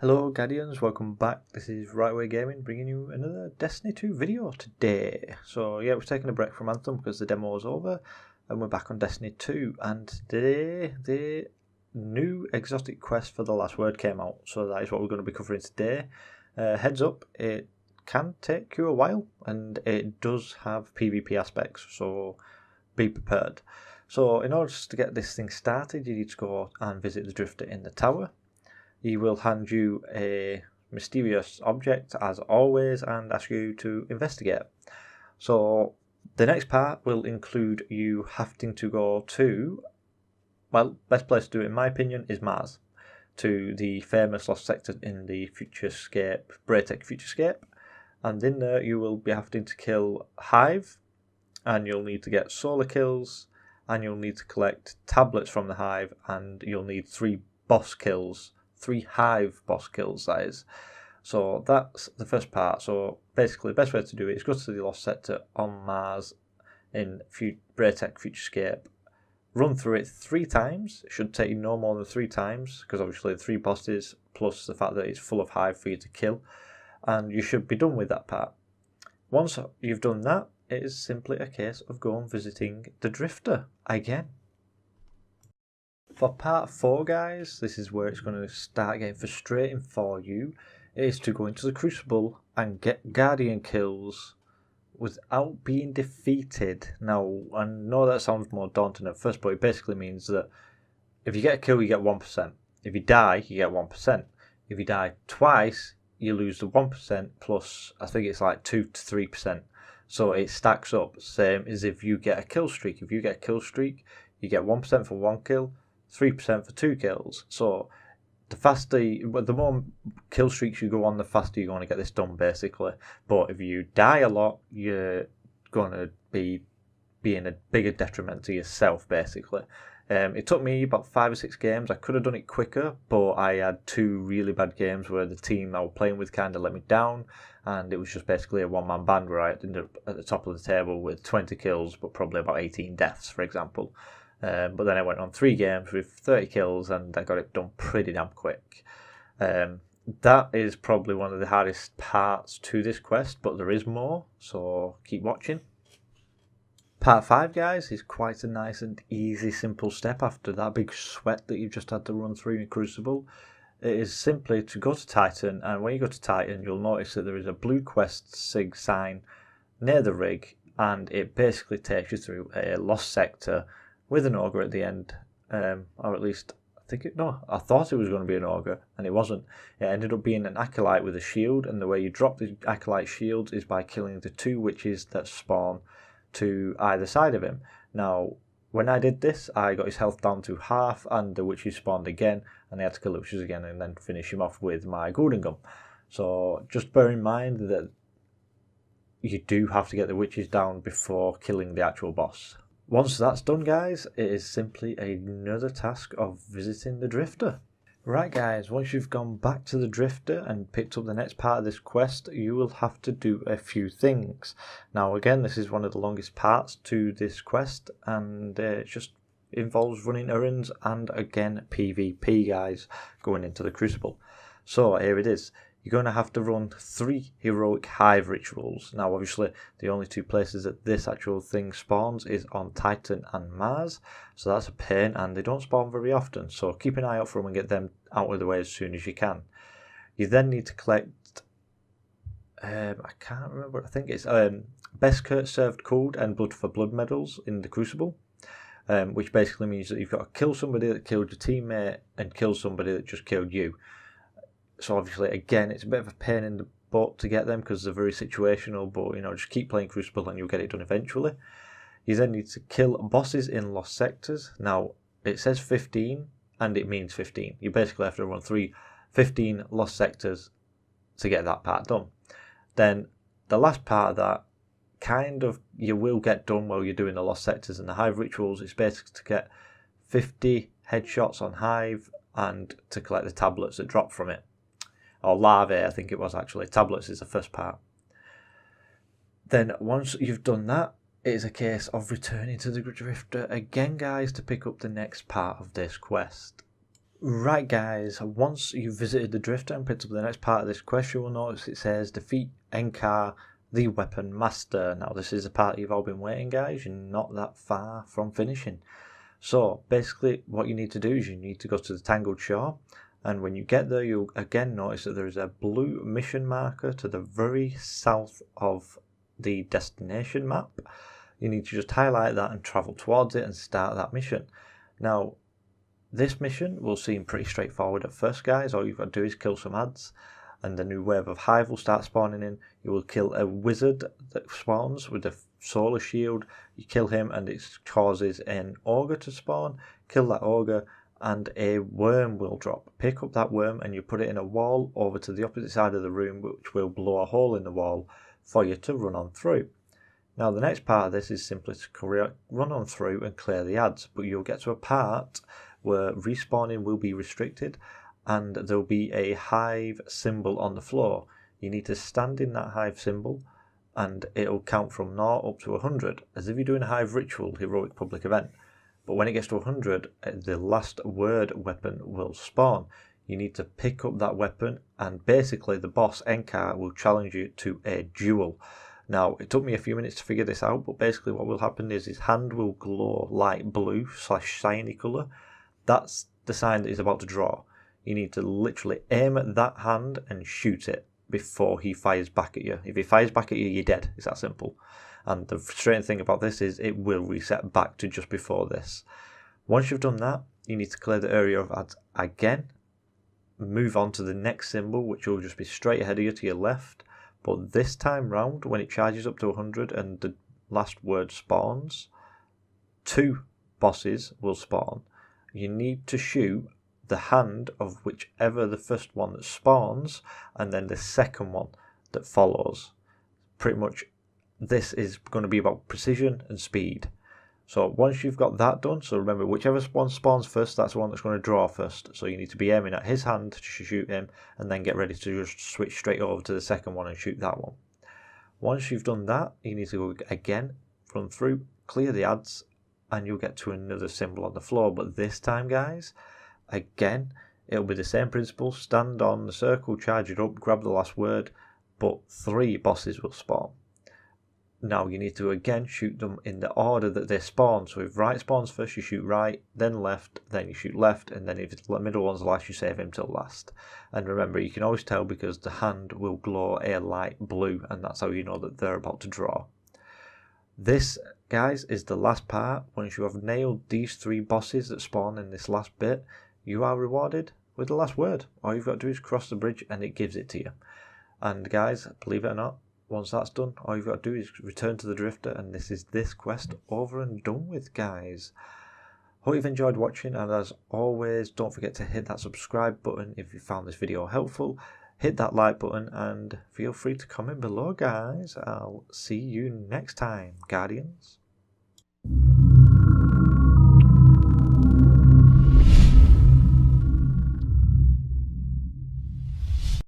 Hello Guardians, welcome back. This is Right Away Gaming bringing you another Destiny 2 video today. So yeah, we've taken a break from Anthem because the demo is over and we're back on Destiny 2, and today the new exotic quest for the Last Word came out, so that is what we're going to be covering today. Heads up, it can take you a while and it does have PvP aspects, so be prepared. So in order to get this thing started, you need to go and visit the Drifter in the tower. He will hand you a mysterious object as always and ask you to investigate. So the next part will include you having to go to, well, best place to do it in my opinion is Mars, to the famous lost sector in the Futurescape, Braytech Futurescape, and in there you will be having to kill Hive, and you'll need to get solar kills, and you'll need to collect tablets from the Hive, and you'll need 3 boss kills. 3 Hive boss kills, that is. So that's the first part. So basically the best way to do it is go to the lost sector on Mars in Braytech Futurescape, run through it 3 times. It should take you no more than 3 times, because obviously the 3 bosses plus the fact that it's full of Hive for you to kill, and you should be done with that part. Once you've done that, it is simply a case of going visiting the Drifter again. For part 4, guys, this is where it's going to start getting frustrating for you. It is to go into the Crucible and get Guardian kills without being defeated. Now, I know that sounds more daunting at first, but it basically means that if you get a kill, you get 1%. If you die, you get 1%. If you die twice, you lose the 1% plus, I think it's like 2 to 3%. So it stacks up, same as if you get a kill streak. If you get a kill streak, you get 1% for 1 kill, 3% for 2 kills. So the more kill streaks you go on, the faster you're going to get this done, basically. But if you die a lot, you're going to be in a bigger detriment to yourself, basically. It took me about 5 or 6 games. I could have done it quicker, but I had 2 really bad games where the team I was playing with kind of let me down, and it was just basically a one-man band where I ended up at the top of the table with 20 kills, but probably about 18 deaths, for example. But then I went on 3 games with 30 kills and I got it done pretty damn quick. That is probably one of the hardest parts to this quest, but there is more, so keep watching. Part 5, guys, is quite a nice and easy, simple step after that big sweat that you've just had to run through in Crucible. It is simply to go to Titan, and when you go to Titan, you'll notice that there is a blue quest SIG sign near the rig, and it basically takes you through a lost sector with an ogre at the end, or at least I thought it was going to be an ogre, and it wasn't. It ended up being an acolyte with a shield, and the way you drop the acolyte shields is by killing the 2 witches that spawn to either side of him. Now, when I did this, I got his health down to half, and the witches spawned again, and I had to kill the witches again and then finish him off with my golden gun. So just bear in mind that you do have to get the witches down before killing the actual boss. Once that's done, guys, it is simply another task of visiting the Drifter. Right, guys, once you've gone back to the Drifter and picked up the next part of this quest, you will have to do a few things. Now, again, this is one of the longest parts to this quest, and it just involves running errands and, again, PvP, guys, going into the Crucible. So, here it is. You're going to have to run 3 heroic Hive rituals. Now, obviously, the only 2 places that this actual thing spawns is on Titan and Mars, so that's a pain, and they don't spawn very often, so keep an eye out for them and get them out of the way as soon as you can. You then need to collect, I can't remember, I think it's Best Served Cold and Blood for Blood medals in the Crucible, which basically means that you've got to kill somebody that killed your teammate and kill somebody that just killed you. So obviously, again, it's a bit of a pain in the butt to get them because they're very situational, but, you know, just keep playing Crucible and you'll get it done eventually. You then need to kill bosses in lost sectors. Now, it says 15, and it means 15. You basically have to run 15 lost sectors to get that part done. Then, the last part of that, kind of, you will get done while you're doing the lost sectors and the Hive rituals. It's basically to get 50 headshots on Hive and to collect the tablets that drop from it. Or larvae, I think it was actually. Tablets is the first part. Then once you've done that, it is a case of returning to the Drifter again, guys, to pick up the next part of this quest. Right guys, once you've visited the Drifter and picked up the next part of this quest, you will notice it says defeat Enkar, the Weapon Master. Now this is the part you've all been waiting, guys. You're not that far from finishing. So basically what you need to do is you need to go to the Tangled Shore, and when you get there you'll again notice that there is a blue mission marker to the very south of the destination map. You need to just highlight that and travel towards it and start that mission. Now this mission will seem pretty straightforward at first, guys. All you've got to do is kill some ads and a new wave of hive will start spawning in. You will kill a wizard that spawns with a solar shield. You kill him and it causes an ogre to spawn. Kill that ogre and a worm will drop. Pick up that worm and you put it in a wall over to the opposite side of the room, which will blow a hole in the wall for you to run on through. Now the next part of this is simply to run on through and clear the ads, but you'll get to a part where respawning will be restricted and there will be a hive symbol on the floor. You need to stand in that hive symbol and it'll count from 0 up to 100, as if you're doing a hive ritual heroic public event. But when it gets to 100, the last word weapon will spawn. You need to pick up that weapon and basically the boss Enkar will challenge you to a duel. Now, it took me a few minutes to figure this out, but basically what will happen is his hand will glow light blue / shiny colour. That's the sign that he's about to draw. You need to literally aim at that hand and shoot it before he fires back at you. If he fires back at you, you're dead. It's that simple. And the frustrating thing about this is it will reset back to just before this. Once you've done that, you need to clear the area of ads again. Move on to the next symbol, which will just be straight ahead of you to your left. But this time round, when it charges up to 100 and the last word spawns, 2 bosses will spawn. You need to shoot the hand of whichever the first one that spawns and then the second one that follows. Pretty much this is going to be about precision and speed. So once you've got that done, so remember whichever one spawns first, that's the one that's going to draw first. So you need to be aiming at his hand to shoot him and then get ready to just switch straight over to the second one and shoot that one. Once you've done that, you need to go again, run through, clear the ads, and you'll get to another symbol on the floor. But this time, guys, again, it'll be the same principle. Stand on the circle, charge it up, grab the last word, but 3 bosses will spawn. Now you need to again shoot them in the order that they spawn. So if right spawns first, you shoot right, then left, then you shoot left, and then if the middle one's last, you save him till last. And remember, you can always tell because the hand will glow a light blue, and that's how you know that they're about to draw. This, guys, is the last part. Once you have nailed these 3 bosses that spawn in this last bit, you are rewarded with the last word. All you've got to do is cross the bridge and it gives it to you. And guys, believe it or not, once that's done, all you've got to do is return to the Drifter, and this is this quest over and done with, guys. Hope you've enjoyed watching, and as always, don't forget to hit that subscribe button if you found this video helpful. Hit that like button and feel free to comment below, guys. I'll see you next time, Guardians.